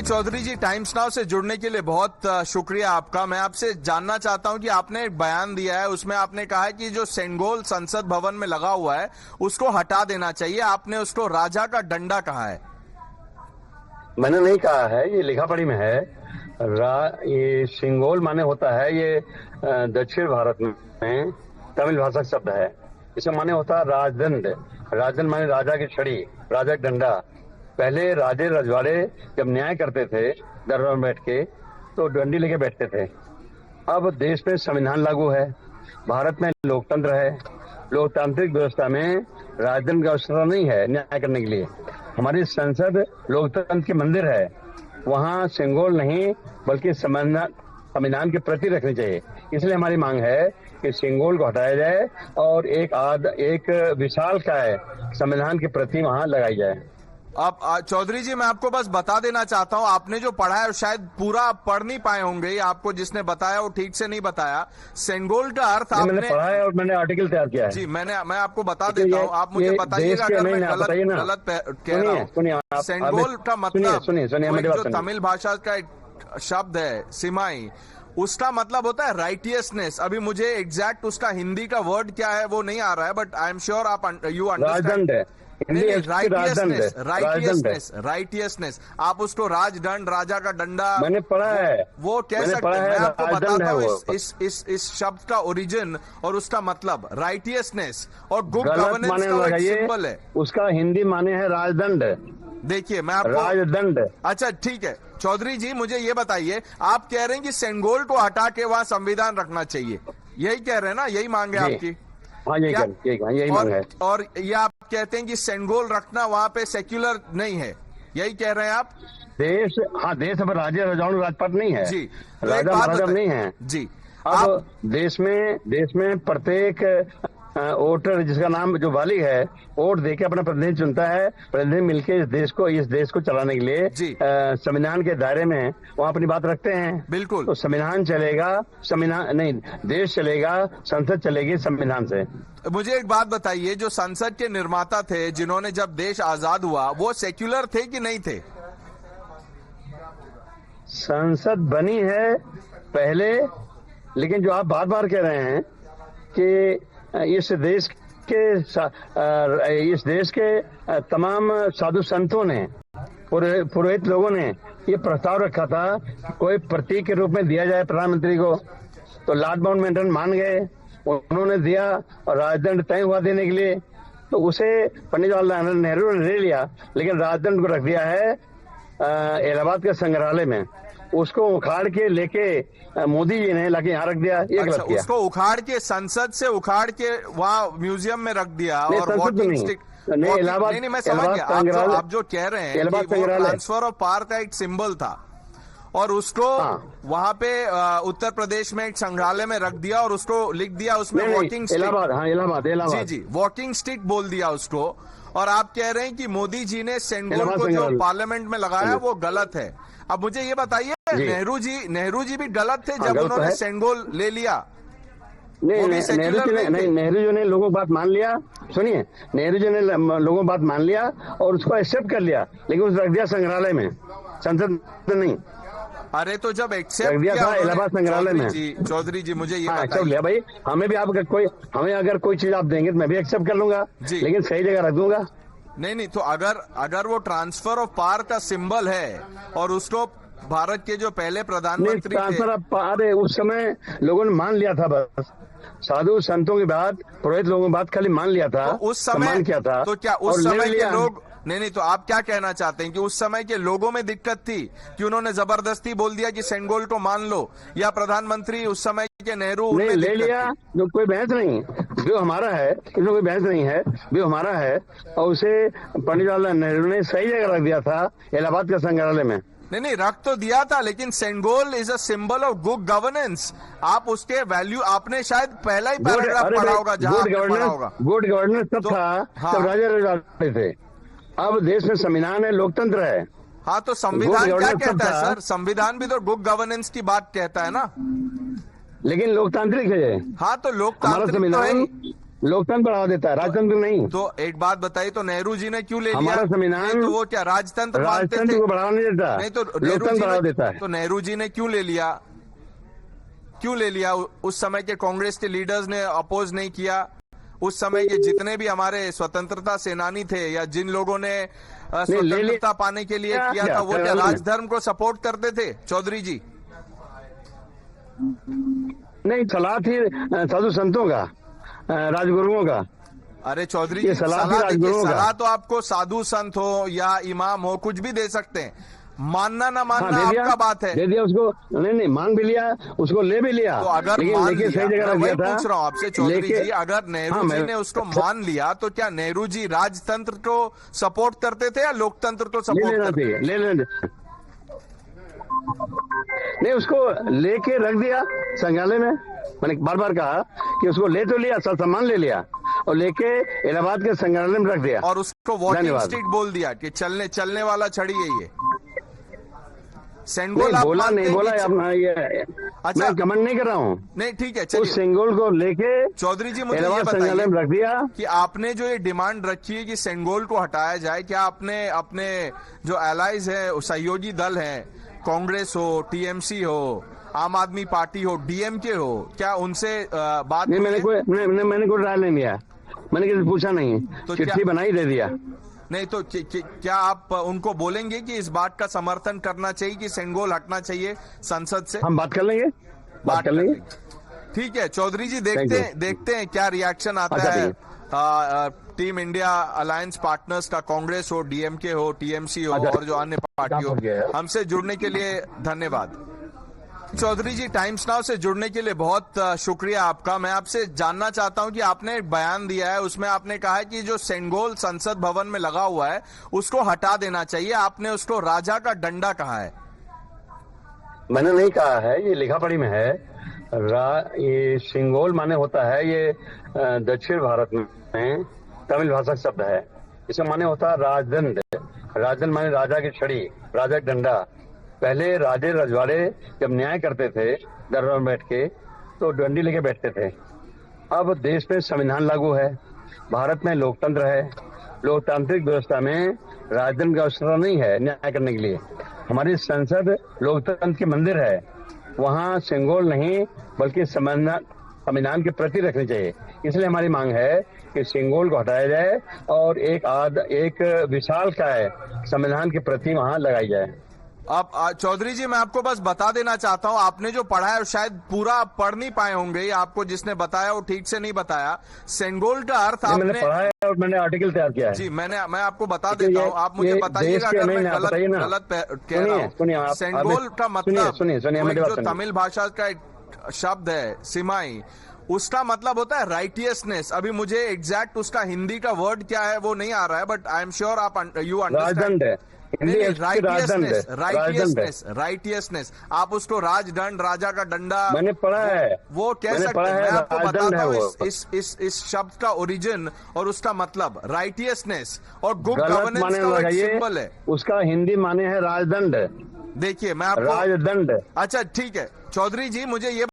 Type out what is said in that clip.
चौधरी जी, times now से जुड़ने के लिए बहुत शुक्रिया आपका। मैं आपसे जानना चाहता हूं कि आपने एक बयान दिया है, उसमें आपने कहा है कि जो सेंगोल संसद भवन में लगा हुआ है उसको हटा देना चाहिए। आपने उसको राजा का डंडा कहा है। मैंने नहीं कहा है, ये लिखा पढ़ी में है। ये सिंगोल माने होता है, ये दक्षिण भारत में तमिल भाषा का शब्द है। इसका माने होता है राजदंड। राजदंड माने राजा की छड़ी, राजा का डंडा। पहले राजे रजवाड़े जब न्याय करते थे दरबार में बैठ के, तो डंडी लेके बैठते थे। अब देश में संविधान लागू है, भारत में लोकतंत्र है। लोकतांत्रिक व्यवस्था में राजदंड की आवश्यकता नहीं है न्याय करने के लिए। हमारी संसद लोकतंत्र के मंदिर है, वहाँ सिंगोल नहीं बल्कि संविधान के प्रति रखनी चाहिए। इसलिए हमारी मांग है कि सिंगोल को हटाया जाए और एक विशालकाय संविधान के प्रति वहाँ लगाई जाए। अब चौधरी जी, मैं आपको बस बता देना चाहता हूं, आपने जो पढ़ा है शायद पूरा आप पढ़ नहीं पाए होंगे। आपको जिसने बताया वो ठीक से नहीं बताया। सेंगोल का अर्थ आपने मैंने पढ़ा है और मैंने आर्टिकल तैयार किया है। जी, मैं आपको बता देता हूं, आप मुझे बताइएगा अगर मैं गलत कह रहा हूं। सेंगोल का मतलब जो तमिल भाषा का एक शब्द है सिमाई, उसका मतलब होता है राइटियसनेस। अभी मुझे एग्जैक्ट उसका हिंदी का वर्ड क्या है वो नहीं आ रहा है, बट आई एम श्योर आप यू अंडरस्टैंड। राइटियसनेस, आप उसको राजदंड, राजा का डंडा मैंने पढ़ा है, वो कह सकते हैं। मैं आपको बताता हूँ इस शब्द का ओरिजिन और उसका मतलब। राइटियसनेस और गुड गवर्नेंस का एक सिंबल है। उसका हिंदी माने है राजदंड। देखिए मैं आपको राजदंड। अच्छा ठीक है चौधरी जी, मुझे ये बताइए, आप कह रहे हैं कि सेंगोल को हटा के वहां संविधान रखना चाहिए, यही कह रहे हैं ना? यही मांग है आपकी? हाँ, यही मांग है। और ये आप कहते हैं कि सेंगोल रखना वहां पे सेक्युलर नहीं है, यही कह रहे हैं आप? देश अब राजे राजाओं राजपाट नहीं है जी, राजा महाराजा नहीं है जी। अब देश में प्रत्येक वोटर जिसका नाम जो वाली है, वोट देके अपना प्रतिनिधि चुनता है। प्रतिनिधि मिलके इस देश को चलाने के लिए संविधान के दायरे में वो अपनी बात रखते हैं। बिल्कुल। तो संविधान चलेगा, संविधान नहीं, देश चलेगा, संसद चलेगी संविधान से। मुझे एक बात बताइए, जो संसद के निर्माता थे जिन्होंने जब देश आजाद हुआ, वो सेक्युलर थे कि नहीं थे? संसद बनी है पहले, लेकिन जो आप बार बार कह रहे हैं कि इस देश के तमाम साधु संतों ने, पुरोहित लोगों ने ये प्रस्ताव रखा था कोई प्रतीक के रूप में दिया जाए प्रधानमंत्री को, तो लॉर्ड माउंटबेटन मान गए, उन्होंने दिया और राजदंड तय हुआ देने के लिए। तो उसे पंडित जवाहरलाल नेहरू ने ले लिया, लेकिन राजदंड को रख दिया है इलाहाबाद के संग्रहालय में। उसको उखाड़ के लेके मोदी जी ने लाके यहाँ रख दिया। ये गलत किया। उसको उखाड़ के, संसद से उखाड़ के वहाँ म्यूजियम में रख दिया। और वॉकिंग स्टिक इलाहाबाद, नहीं मैं समझ गया आप जो कह रहे हैं कि वो ट्रांसफर ऑफ पावर का एक सिंबल था और उसको वहाँ पे उत्तर प्रदेश में एक संग्रहालय में रख दिया और उसको लिख दिया उसमें वॉकिंग स्टिक। इलाहाबाद जी, वॉकिंग स्टिक बोल दिया उसको। और आप कह रहे हैं कि मोदी जी ने सेंगोल को जो पार्लियामेंट में लगाया वो गलत है। अब मुझे ये बताइए, नेहरू जी भी गलत थे जब उन्होंने सेंगोल ले लिया? नहीं, नेहरू जी ने लोगों बात मान लिया। सुनिए, नेहरू जी ने लोगों बात मान लिया और उसको एक्सेप्ट कर लिया, लेकिन उसको रख दिया संग्रहालय में, संसद नहीं। अरे तो जब एक्सेप्ट किया था इलाहाबाद संग्रहालय में। चौधरी जी मुझे ये एक्सेप्ट लिया भाई, हमें अगर कोई चीज आप देंगे तो मैं भी एक्सेप्ट कर लूंगा, लेकिन सही जगह रख दूंगा। नहीं तो अगर वो ट्रांसफर ऑफ पावर का सिंबल है और उसको भारत के जो पहले प्रधानमंत्री ट्रांसफर ऑफ पावर, उस समय लोगों ने मान लिया था, बस साधु संतों की बात, पुरोहित लोगों की बात खाली मान लिया था। तो उस समय क्या था? तो क्या उस समय के लोग नहीं तो आप क्या कहना चाहते हैं कि उस समय के लोगों में दिक्कत थी कि उन्होंने जबरदस्ती बोल दिया कि सेंगोल को मान लो, या प्रधानमंत्री उस समय के नेहरू ने ले लिया? जो कोई बहस नहीं, जो हमारा है, इसमें कोई बहस नहीं है, जो हमारा है। और उसे पंडित जवाहरलाल नेहरू ने सही जगह रख दिया था, इलाहाबाद के संग्रहालय में। नहीं रख तो दिया था, लेकिन Sengol is a symbol of good governance. आप उसके वैल्यू, आपने शायद पहला ही पैराग्राफ पढ़ा होगा जहां पढ़ा होगा। गुड गवर्नेंस तब था जब राजा रजाते थे। अब देश में संविधान है, लोकतंत्र है। हाँ, तो संविधान क्या कहता है सर? संविधान भी तो गुड गवर्नेंस की बात कहता है ना, लेकिन लोकतांत्रिक है। हाँ, तो लोकतांत्रिक तो है। लोकतंत्र बढ़ावा देता है, राजतंत्र नहीं। तो एक बात बताइए, तो नेहरू जी ने क्यों ले लिया? हमारा संविधान तो वो क्या राजतंत्र मानते थे? राजतंत्र को बढ़ावा नहीं देता, नहीं तो लोकतंत्र बढ़ावा देता है। तो नेहरू जी ने क्यों ले लिया? क्यों ले लिया? उस समय के कांग्रेस के लीडर्स ने अपोज नहीं किया? उस समय के जितने भी हमारे स्वतंत्रता सेनानी थे या जिन लोगों ने स्वतंत्रता पाने के लिए किया था, वो क्या राजधर्म को सपोर्ट करते थे चौधरी जी? नहीं, सलाह थी साधु संतों का, राजगुरुओं का। अरे चौधरी जी, सलाह तो आपको साधु संत हो या इमाम हो कुछ भी दे सकते हैं, मानना ना मानना आपका बात है। दे दिया उसको, नहीं मांग भी लिया, उसको ले भी लिया। तो अगर मान लिया, सही जगह वही पूछ रहा हूँ आपसे चौधरी जी, अगर नेहरू जी ने उसको मान लिया तो क्या नेहरू जी राजतंत्र को सपोर्ट करते थे या लोकतंत्र को सपोर्ट करते थे? ले लेना नहीं, उसको लेके रख दिया संग्रहालय में। मैंने बार बार कहा कि उसको ले तो लिया, सम्मान ले लिया और लेके इलाहाबाद के संग्रहालय में रख दिया और उसको वॉकिंग स्टिक बोल दिया कि चलने वाला छड़ी है ये। सेंगोल नहीं बोला, नहीं बोला अपना ये। अच्छा, मैं कमेंट नहीं कर रहा हूँ। नहीं ठीक है, चलिए। उस सेंगोल को लेके चौधरी जी मुझे ये बताइए रख दिया कि आपने जो ये डिमांड रखी है कि सेंगोल को हटाया जाए, क्या आपने अपने जो एलाइज है, सहयोगी दल है, कांग्रेस हो, टीएमसी हो, आम आदमी पार्टी हो, डीएमके हो, क्या उनसे बात नहीं? मैंने कोई राय नहीं लिया, मैंने किसी पूछा नहीं, तो चिट्ठी बनाई दे दिया। नहीं तो क्या आप उनको बोलेंगे कि इस बात का समर्थन करना चाहिए कि सेंगोल हटना चाहिए संसद से? हम बात कर लेंगे, बात कर लेंगे। ठीक है चौधरी जी, देखते हैं क्या रिएक्शन आता है टीम इंडिया अलायंस पार्टनर्स का, कांग्रेस हो, डीएमके हो, टीएमसी हो और जो अन्य पार्टी हो। हमसे जुड़ने के लिए धन्यवाद चौधरी जी। टाइम्स नाउ से जुड़ने के लिए बहुत शुक्रिया आपका। मैं आपसे जानना चाहता हूं कि आपने एक बयान दिया है, उसमें आपने कहा है कि जो सेंगोल संसद भवन में लगा हुआ है उसको हटा देना चाहिए, आपने उसको राजा का डंडा कहा है। मैंने नहीं कहा है, ये लिखा पढ़ी में है। ये सिंगोल माने होता है, ये दक्षिण भारत में तमिल भाषा शब्द है। इसका माने होता है राजदंड। राजदंड माने राजा की छड़ी, राजा का डंडा। पहले राजे रजवाड़े जब न्याय करते थे दरबार में बैठ के, तो डंडी लेके बैठते थे। अब देश में संविधान लागू है, भारत में लोकतंत्र है। लोकतांत्रिक व्यवस्था में राजदंड का आवश्यकता नहीं है न्याय करने के लिए। हमारी संसद लोकतंत्र के मंदिर है, वहाँ सेंगोल नहीं बल्कि संविधान के प्रति रखनी चाहिए। इसलिए हमारी मांग है कि सेंगोल को हटाया जाए और एक विशाल का है संविधान के प्रति वहाँ लगाई जाए। अब चौधरी जी, मैं आपको बस बता देना चाहता हूं, आपने जो पढ़ा है शायद पूरा पढ़ नहीं पाए होंगे, आपको जिसने बताया वो ठीक से नहीं बताया। सेंगोल का अर्थ आपने पढ़ा है और मैंने आर्टिकल तैयार किया है। जी, मैं आपको बता देता हूं, आप मुझे बताइएगा अगर मैं गलत कह रहा हूं। सेंगोल का मतलब जो तमिल भाषा का एक शब्द है सिमाई, उसका मतलब होता है राइटियसनेस। अभी मुझे एग्जैक्ट उसका हिंदी का वर्ड क्या है वो नहीं आ रहा है, बट आई एम श्योर आप यू अंडरस्टैंड। राइटियसनेस, आप उसको राजदंड, राजा का डंडा मैंने पढ़ा है, वो कह सकते हैं। मैं आपको बताता हूँ इस शब्द का ओरिजिन और उसका मतलब। राइटियसनेस और गुड गवर्नेंस का एक सिंबल है। उसका हिंदी माने है राजदंड। देखिए मैं आपको राजदंड। अच्छा ठीक है चौधरी जी, मुझे ये